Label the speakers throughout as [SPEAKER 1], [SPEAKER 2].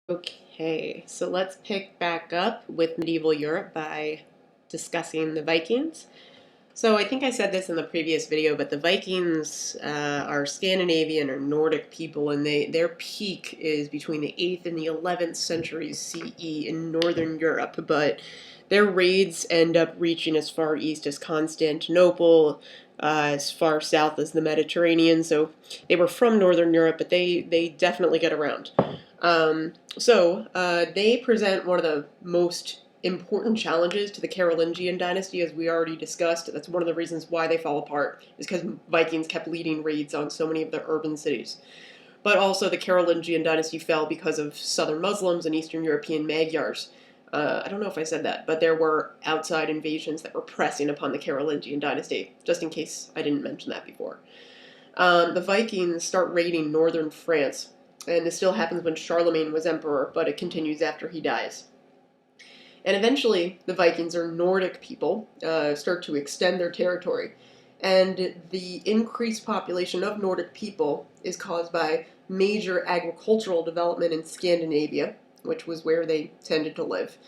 [SPEAKER 1] Okay, so let's pick back up with medieval Europe by discussing the Vikings. So I think I said this in the previous video, but the Vikings are Scandinavian or Nordic people, and their peak is between the 8th and the 11th centuries CE in northern Europe. But their raids end up reaching as far east as Constantinople, as far south as the Mediterranean. So they were from northern Europe, but they definitely get around. They present one of the most important challenges to the Carolingian dynasty, as we already discussed. That's one of the reasons why they fall apart, is because Vikings kept leading raids on so many of the urban cities. But also, the Carolingian dynasty fell because of southern Muslims and Eastern European Magyars. I don't know if I said that, but there were outside invasions that were pressing upon the Carolingian dynasty, just in case I didn't mention that before. The Vikings start raiding northern France, and this still happens when Charlemagne was emperor, but it continues after he dies. And eventually, the Vikings, or Nordic people, start to extend their territory. And the increased population of Nordic people is caused by major agricultural development in Scandinavia, which was where they tended to live.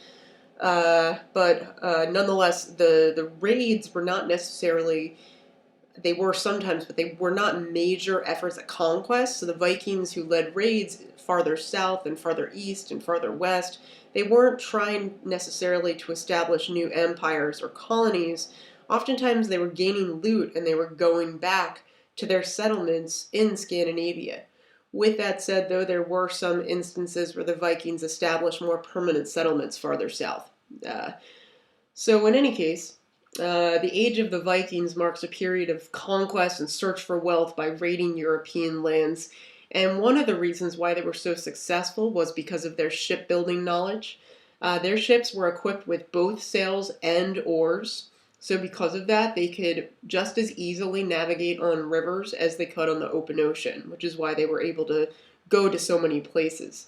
[SPEAKER 1] But nonetheless, the raids were not necessarily, they were sometimes, but they were not major efforts at conquest. So the Vikings who led raids farther south and farther east and farther west, they weren't trying necessarily to establish new empires or colonies. Oftentimes they were gaining loot and they were going back to their settlements in Scandinavia. With that said, though, there were some instances where the Vikings established more permanent settlements farther south. So in any case, the age of the Vikings marks a period of conquest and search for wealth by raiding European lands. And one of the reasons why they were so successful was because of their shipbuilding knowledge. Their ships were equipped with both sails and oars. So because of that, they could just as easily navigate on rivers as they could on the open ocean, which is why they were able to go to so many places.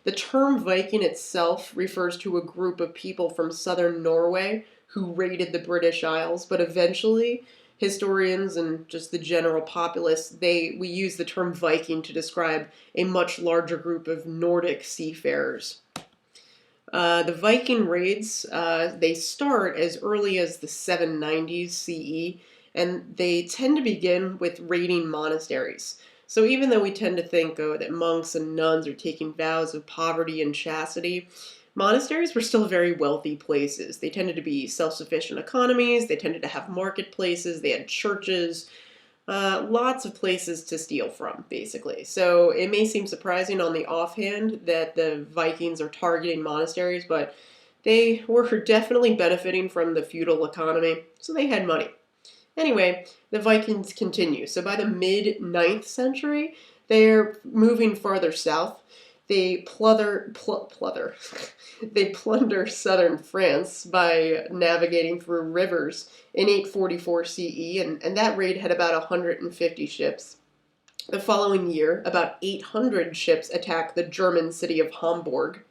[SPEAKER 1] The term Viking itself refers to a group of people from southern Norway who raided the British Isles, but eventually historians and just the general populace, we use the term Viking to describe a much larger group of Nordic seafarers. The Viking raids, they start as early as the 790s CE, and they tend to begin with raiding monasteries. So even though we tend to think that monks and nuns are taking vows of poverty and chastity, monasteries were still very wealthy places. They tended to be self-sufficient economies, they tended to have marketplaces, they had churches, lots of places to steal from, basically. So it may seem surprising on the offhand that the Vikings are targeting monasteries, but they were definitely benefiting from the feudal economy, so they had money. Anyway, the Vikings continue. So by the mid-9th century, they're moving farther south. They they plunder southern France by navigating through rivers in 844 CE, and that raid had about 150 ships. The following year, about 800 ships attacked the German city of Hamburg.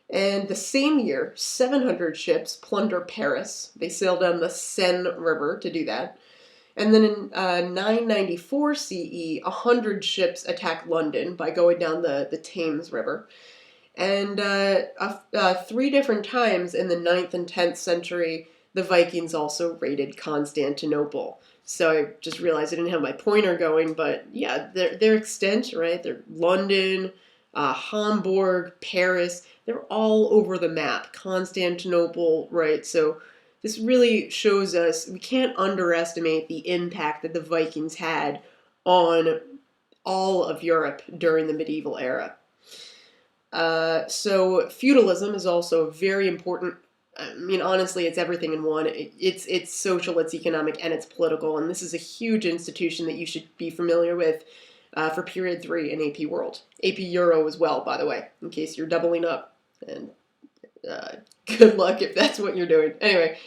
[SPEAKER 1] And the same year, 700 ships plunder Paris. They sail down the Seine River to do that. And then in 994 CE, 100 ships attack London by going down the Thames River. And 3 different times in the 9th and 10th century, the Vikings also raided Constantinople. So I just realized I didn't have my pointer going, but yeah, their extent, right? They're London, Hamburg, Paris, they're all over the map. Constantinople, right? So this really shows us we can't underestimate the impact that the Vikings had on all of Europe during the medieval era. So feudalism is also very important. I mean, honestly, it's everything in one. It's social, it's economic, and it's political. And this is a huge institution that you should be familiar with for period 3 in AP World. AP Euro as well, by the way, in case you're doubling up. And good luck if that's what you're doing. Anyway,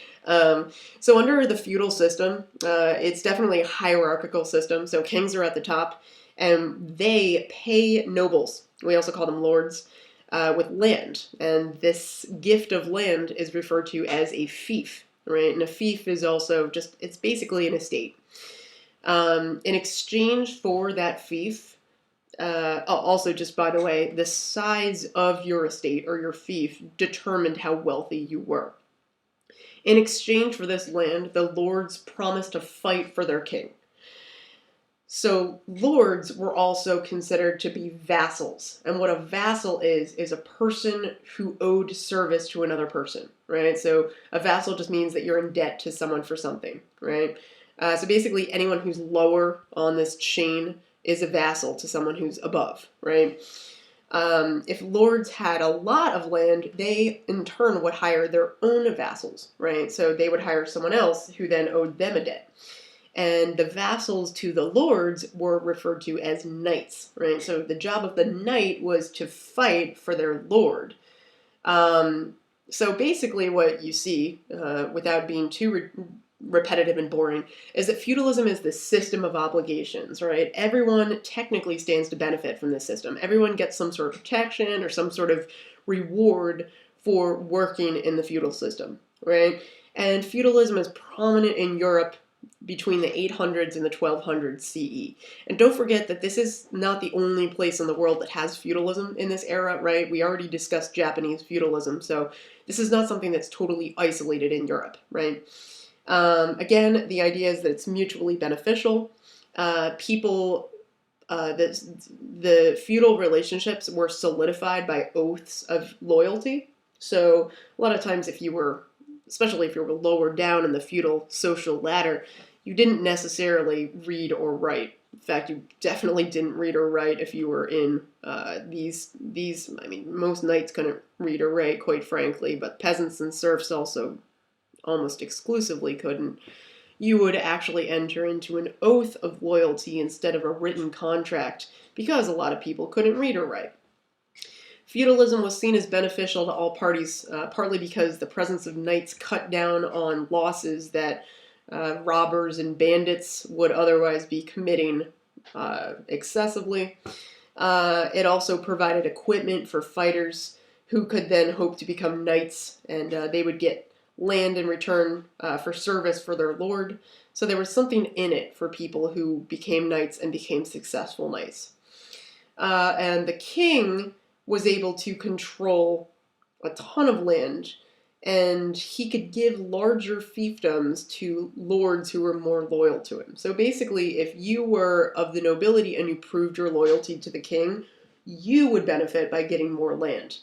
[SPEAKER 1] so under the feudal system, it's definitely a hierarchical system. So kings are at the top, and they pay nobles. We also call them lords. With land, and this gift of land is referred to as a fief, right? And a fief is also it's basically an estate. In exchange for that fief, Also, just by the way, the size of your estate or your fief determined how wealthy you were. In exchange for this land, the lords promised to fight for their king. So lords were also considered to be vassals. And what a vassal is a person who owed service to another person, right? So a vassal just means that you're in debt to someone for something, right? So basically anyone who's lower on this chain is a vassal to someone who's above, right? If lords had a lot of land, they in turn would hire their own vassals, right? So they would hire someone else who then owed them a debt. And the vassals to the lords were referred to as knights, right? So the job of the knight was to fight for their lord. So basically what you see, without being too repetitive and boring, is that feudalism is the system of obligations, right? Everyone technically stands to benefit from this system. Everyone gets some sort of protection or some sort of reward for working in the feudal system, right? And feudalism is prominent in Europe between the 800s and the 1200s CE. And don't forget that this is not the only place in the world that has feudalism in this era, right? We already discussed Japanese feudalism, so this is not something that's totally isolated in Europe, right? Again, the idea is that it's mutually beneficial. The feudal relationships were solidified by oaths of loyalty. So a lot of times especially if you were lower down in the feudal social ladder, you didn't necessarily read or write. In fact, you definitely didn't read or write if you were in these. I mean, most knights couldn't read or write, quite frankly, but peasants and serfs also almost exclusively couldn't. You would actually enter into an oath of loyalty instead of a written contract because a lot of people couldn't read or write. Feudalism was seen as beneficial to all parties, partly because the presence of knights cut down on losses that robbers and bandits would otherwise be committing excessively. It also provided equipment for fighters who could then hope to become knights, and they would get land in return for service for their lord. So there was something in it for people who became knights and became successful knights. And the king was able to control a ton of land, and he could give larger fiefdoms to lords who were more loyal to him. So basically, if you were of the nobility and you proved your loyalty to the king, you would benefit by getting more land.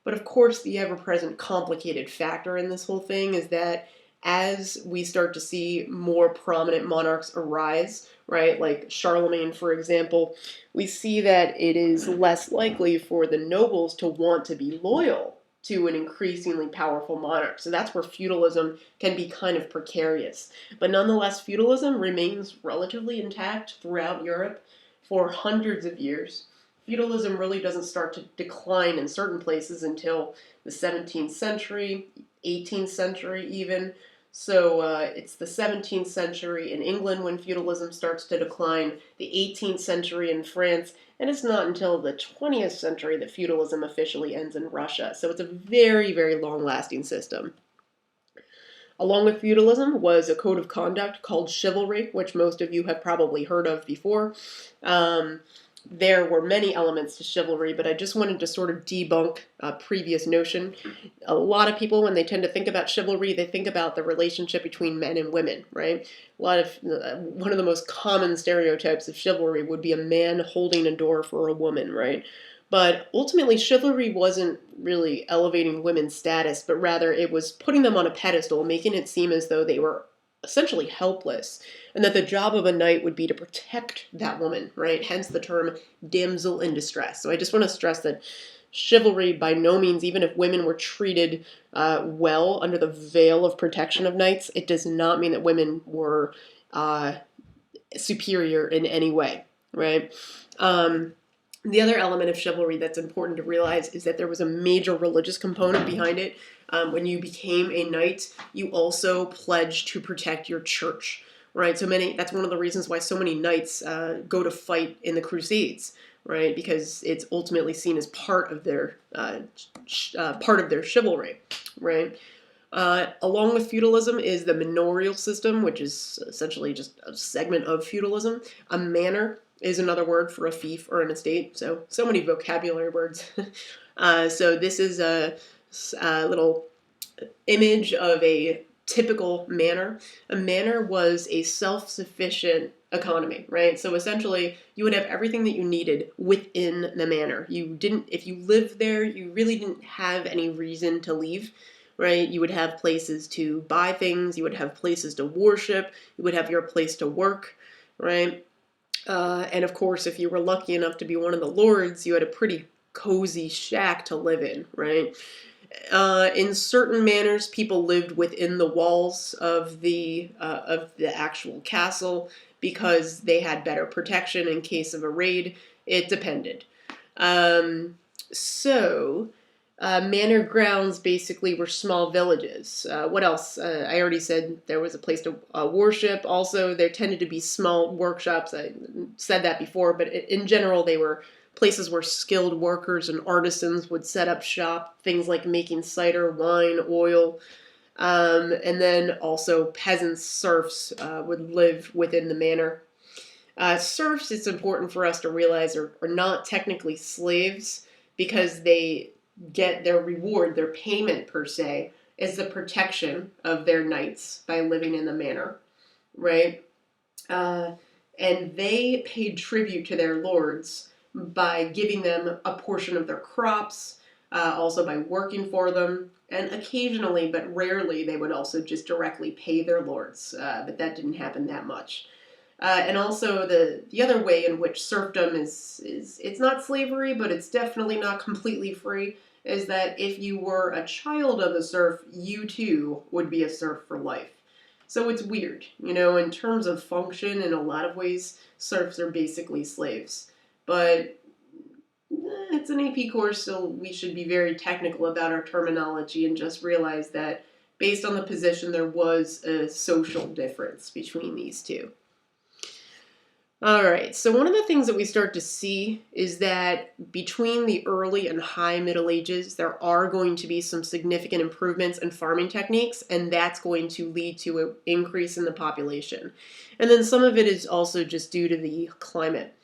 [SPEAKER 1] But of course, the ever-present complicated factor in this whole thing is that as we start to see more prominent monarchs arise, right, like Charlemagne, for example, we see that it is less likely for the nobles to want to be loyal to an increasingly powerful monarch. So that's where feudalism can be kind of precarious. But nonetheless, feudalism remains relatively intact throughout Europe for hundreds of years. Feudalism really doesn't start to decline in certain places until the 17th century, 18th century even. So it's the 17th century in England when feudalism starts to decline, the 18th century in France, and it's not until the 20th century that feudalism officially ends in Russia. So it's a very, very long-lasting system. Along with feudalism was a code of conduct called chivalry, which most of you have probably heard of before. There were many elements to chivalry, but I just wanted to sort of debunk a previous notion. A lot of people, when they tend to think about chivalry, they think about the relationship between men and women, right? One of the most common stereotypes of chivalry would be a man holding a door for a woman, right? But ultimately, chivalry wasn't really elevating women's status, but rather it was putting them on a pedestal, making it seem as though they were essentially helpless, and that the job of a knight would be to protect that woman, right? Hence the term damsel in distress. So I just want to stress that chivalry, by no means, even if women were treated well under the veil of protection of knights, it does not mean that women were superior in any way, right? The other element of chivalry that's important to realize is that there was a major religious component behind it. When you became a knight, you also pledged to protect your church, right? That's one of the reasons why so many knights go to fight in the Crusades, right? Because it's ultimately seen as part of their chivalry, right? Along with feudalism is the manorial system, which is essentially just a segment of feudalism. A manor is another word for a fief or an estate. So many vocabulary words. So this is a little image of a typical manor. A manor was a self-sufficient economy, right? So essentially, you would have everything that you needed within the manor. If you lived there, you really didn't have any reason to leave, right? You would have places to buy things, you would have places to worship, you would have your place to work, right? And of course, if you were lucky enough to be one of the lords, you had a pretty cozy shack to live in, right? In certain manors, people lived within the walls of the actual castle because they had better protection in case of a raid. It depended. Um, so, manor grounds basically were small villages. What else? I already said there was a place to worship. Also, there tended to be small workshops. I said that before, but in general, they were places where skilled workers and artisans would set up shop, things like making cider, wine, oil. And then also peasants, serfs, would live within the manor. Serfs, it's important for us to realize, are not technically slaves because they get their reward, their payment per se, is the protection of their knights by living in the manor, right? And they paid tribute to their lords by giving them a portion of their crops, also by working for them, and occasionally, but rarely, they would also just directly pay their lords, but that didn't happen that much. And also the other way in which serfdom is it's not slavery, but it's definitely not completely free, is that if you were a child of a serf, you too would be a serf for life. So it's weird, in terms of function, in a lot of ways, serfs are basically slaves. But it's an AP course, so we should be very technical about our terminology and just realize that based on the position, there was a social difference between these two. All right, so one of the things that we start to see is that between the early and high Middle Ages, there are going to be some significant improvements in farming techniques, and that's going to lead to an increase in the population. And then some of it is also just due to the climate.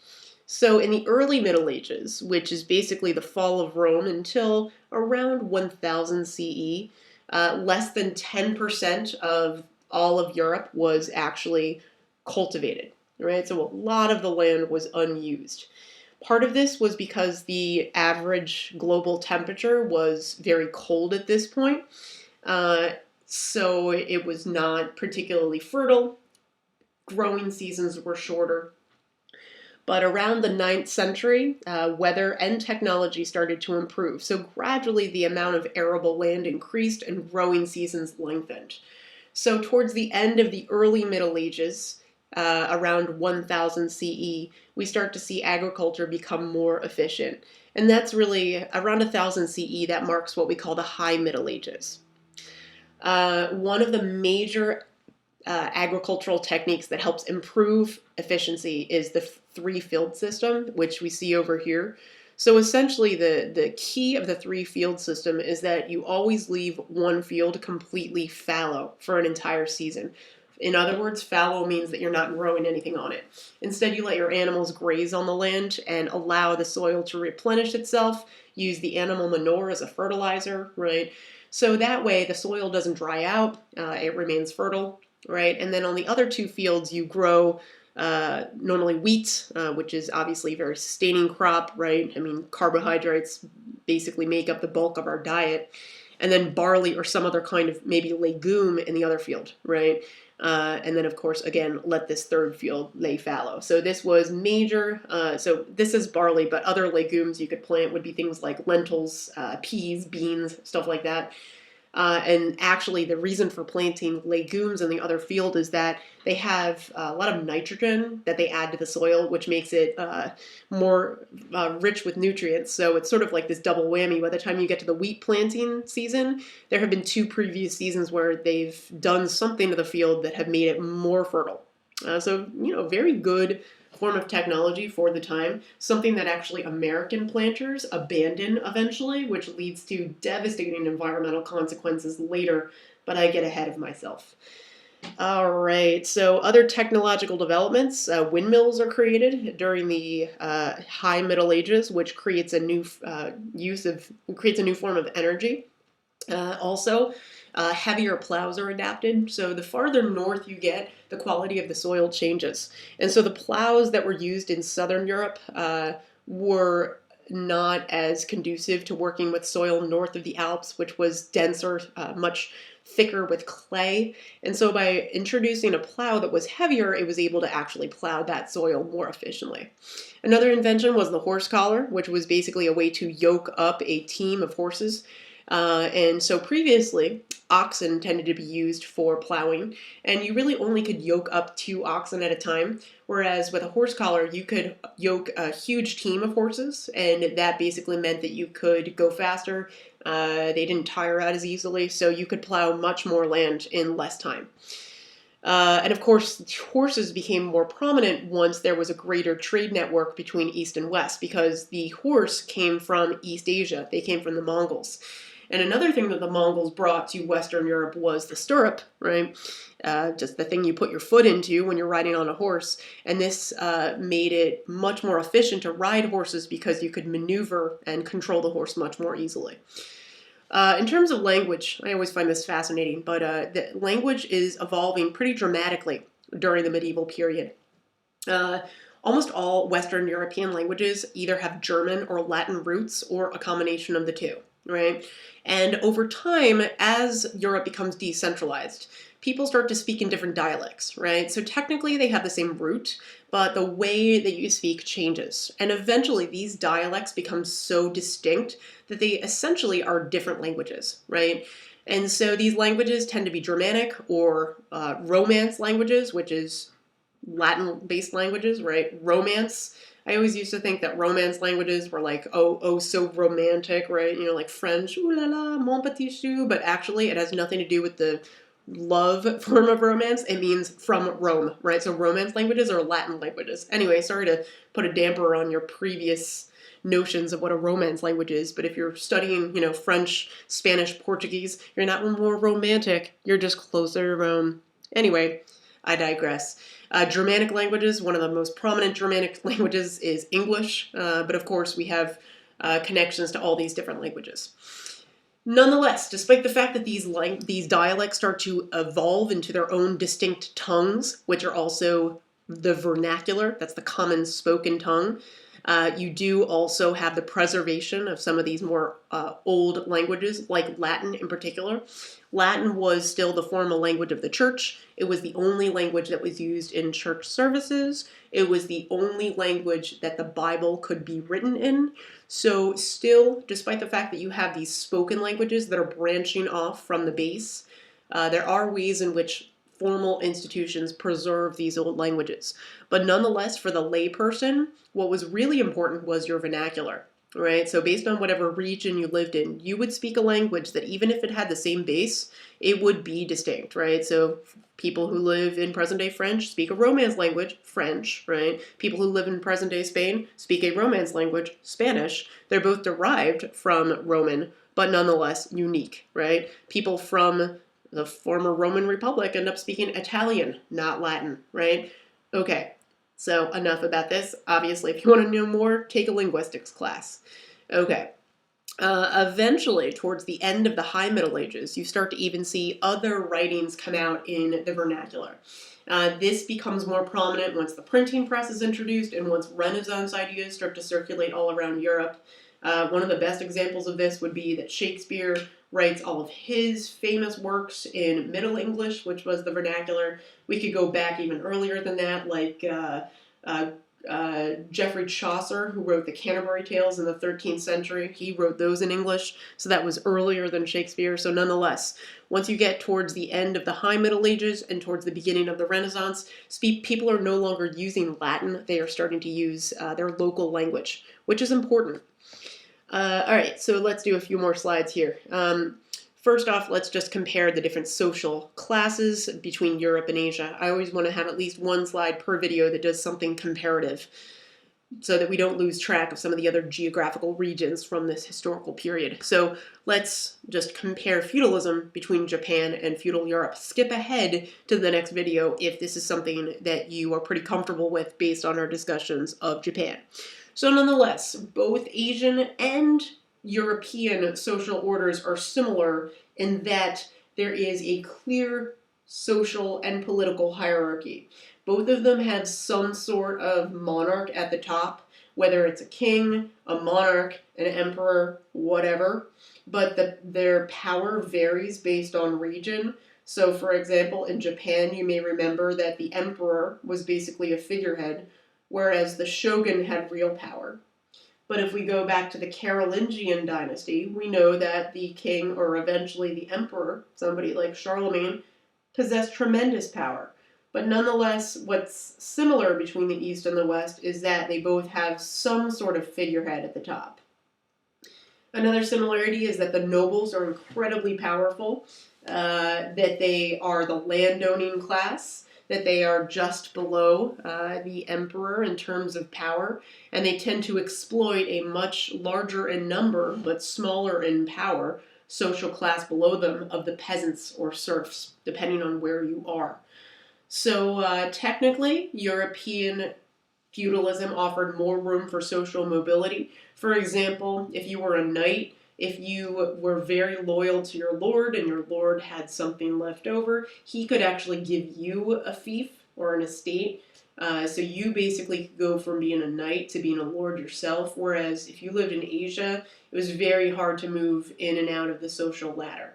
[SPEAKER 1] So in the early Middle Ages, which is basically the fall of Rome until around 1000 CE, less than 10% of all of Europe was actually cultivated. Right? So a lot of the land was unused. Part of this was because the average global temperature was very cold at this point, so it was not particularly fertile. Growing seasons were shorter. But around the 9th century, weather and technology started to improve. So gradually the amount of arable land increased and growing seasons lengthened. So towards the end of the early Middle Ages, around 1000 CE, we start to see agriculture become more efficient. And that's really around 1000 CE, that marks what we call the High Middle Ages. One of the major agricultural techniques that helps improve efficiency is the three-field system, which we see over here. So essentially the key of the three-field system is that you always leave one field completely fallow for an entire season. In other words, fallow means that you're not growing anything on it. Instead, you let your animals graze on the land and allow the soil to replenish itself. Use the animal manure as a fertilizer, right? So that way the soil doesn't dry out, it remains fertile, right? And then on the other two fields, you grow normally wheat, which is obviously a very sustaining crop, right? I mean, carbohydrates basically make up the bulk of our diet. And then barley or some other kind of maybe legume in the other field, right? And then, of course, again, let this third field lay fallow. So this was major. So this is barley, but other legumes you could plant would be things like lentils, peas, beans, stuff like that. And actually, the reason for planting legumes in the other field is that they have a lot of nitrogen that they add to the soil, which makes it more rich with nutrients. So it's sort of like this double whammy. By the time you get to the wheat planting season, there have been 2 previous seasons where they've done something to the field that have made it more fertile. So, very good form of technology for the time, something that actually American planters abandon eventually, which leads to devastating environmental consequences later, but I get ahead of myself. All right, so other technological developments, windmills are created during the High Middle Ages, which creates a new creates a new form of energy. Also, heavier plows are adapted. So the farther north you get, the quality of the soil changes. And so the plows that were used in southern Europe were not as conducive to working with soil north of the Alps, which was denser, much thicker with clay. And so by introducing a plow that was heavier, it was able to actually plow that soil more efficiently. Another invention was the horse collar, which was basically a way to yoke up a team of horses. And so previously, oxen tended to be used for plowing, and you really only could yoke up 2 oxen at a time. Whereas with a horse collar, you could yoke a huge team of horses, and that basically meant that you could go faster. They didn't tire out as easily, so you could plow much more land in less time. And of course, horses became more prominent once there was a greater trade network between East and West, because the horse came from East Asia. They came from the Mongols. And another thing that the Mongols brought to Western Europe was the stirrup, right? Just the thing you put your foot into when you're riding on a horse. And this made it much more efficient to ride horses because you could maneuver and control the horse much more easily. In terms of language, I always find this fascinating, but the language is evolving pretty dramatically during the medieval period. Almost all Western European languages either have German or Latin roots or a combination of the two, right? And over time, as Europe becomes decentralized, people start to speak in different dialects, right? So technically they have the same root, but the way that you speak changes. And eventually these dialects become so distinct that they essentially are different languages, right? And so these languages tend to be Germanic or Romance languages, which is Latin-based languages, right? Romance. I always used to think that Romance languages were like, oh, so romantic, right? You know, like French, ooh la la, mon petit chou, but actually it has nothing to do with the love form of romance. It means from Rome, right? So Romance languages are Latin languages. Anyway, sorry to put a damper on your previous notions of what a Romance language is, but if you're studying, you know, French, Spanish, Portuguese, you're not more romantic, you're just closer to Rome. Anyway, I digress. Germanic languages, one of the most prominent Germanic languages is English, but of course we have connections to all these different languages. Nonetheless, despite the fact that these dialects start to evolve into their own distinct tongues, which are also the vernacular, that's the common spoken tongue, you do also have the preservation of some of these more old languages, like Latin in particular. Latin was still the formal language of the church. It was the only language that was used in church services. It was the only language that the Bible could be written in. So still, despite the fact that you have these spoken languages that are branching off from the base, there are ways in which formal institutions preserve these old languages. But nonetheless, for the layperson, what was really important was your vernacular, right? So based on whatever region you lived in, you would speak a language that even if it had the same base, it would be distinct, right? So people who live in present-day French speak a Romance language, French, right? People who live in present-day Spain speak a Romance language, Spanish. They're both derived from Roman, but nonetheless unique, right? People from the former Roman Republic end up speaking Italian, not Latin, right? Okay, so enough about this. Obviously, if you want to know more, take a linguistics class. Okay. Eventually, towards the end of the High Middle Ages, you start to even see other writings come out in the vernacular. This becomes more prominent once the printing press is introduced and once Renaissance ideas start to circulate all around Europe. One of the best examples of this would be that Shakespeare writes all of his famous works in Middle English, which was the vernacular. We could go back even earlier than that, like Geoffrey Chaucer, who wrote the Canterbury Tales in the 13th century. He wrote those in English, so that was earlier than Shakespeare. So nonetheless, once you get towards the end of the High Middle Ages and towards the beginning of the Renaissance, people are no longer using Latin. They are starting to use their local language, which is important. All right, so let's do a few more slides here. First off, let's just compare the different social classes between Europe and Asia. I always want to have at least one slide per video that does something comparative. so that we don't lose track of some of the other geographical regions from this historical period. So let's just compare feudalism between Japan and feudal Europe. Skip ahead to the next video if this is something that you are pretty comfortable with based on our discussions of Japan. So nonetheless, both Asian and European social orders are similar in that there is a clear social and political hierarchy. Both of them have some sort of monarch at the top, whether it's a king, a monarch, an emperor, whatever. But their power varies based on region. So, for example, in Japan, you may remember that the emperor was basically a figurehead, whereas the shogun had real power. But if we go back to the Carolingian dynasty, we know that the king, or eventually the emperor, somebody like Charlemagne, possessed tremendous power. But nonetheless, what's similar between the East and the West is that they both have some sort of figurehead at the top. Another similarity is that the nobles are incredibly powerful, that they are the landowning class, that they are just below the emperor in terms of power, and they tend to exploit a much larger in number but smaller in power social class below them of the peasants or serfs, depending on where you are. So technically, European feudalism offered more room for social mobility. For example, if you were a knight, if you were very loyal to your lord and your lord had something left over, he could actually give you a fief or an estate. So you basically could go from being a knight to being a lord yourself, whereas if you lived in Asia, it was very hard to move in and out of the social ladder.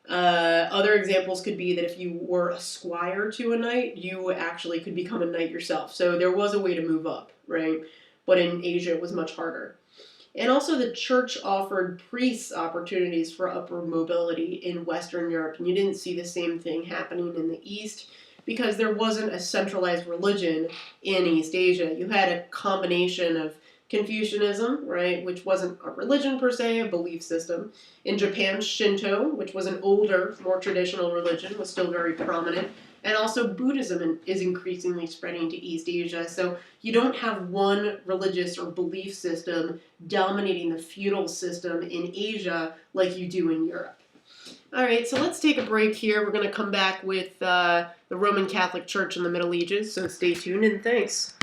[SPEAKER 1] Other examples could be that if you were a squire to a knight, you actually could become a knight yourself. So there was a way to move up, right? But in Asia, it was much harder. And also the church offered priests opportunities for upward mobility in Western Europe. And you didn't see the same thing happening in the East because there wasn't a centralized religion in East Asia. You had a combination of Confucianism, right, which wasn't a religion per se, a belief system. In Japan, Shinto, which was an older, more traditional religion, was still very prominent. And also Buddhism is increasingly spreading to East Asia. So you don't have one religious or belief system dominating the feudal system in Asia like you do in Europe. All right, so let's take a break here. We're going to come back with the Roman Catholic Church in the Middle Ages, so stay tuned and thanks.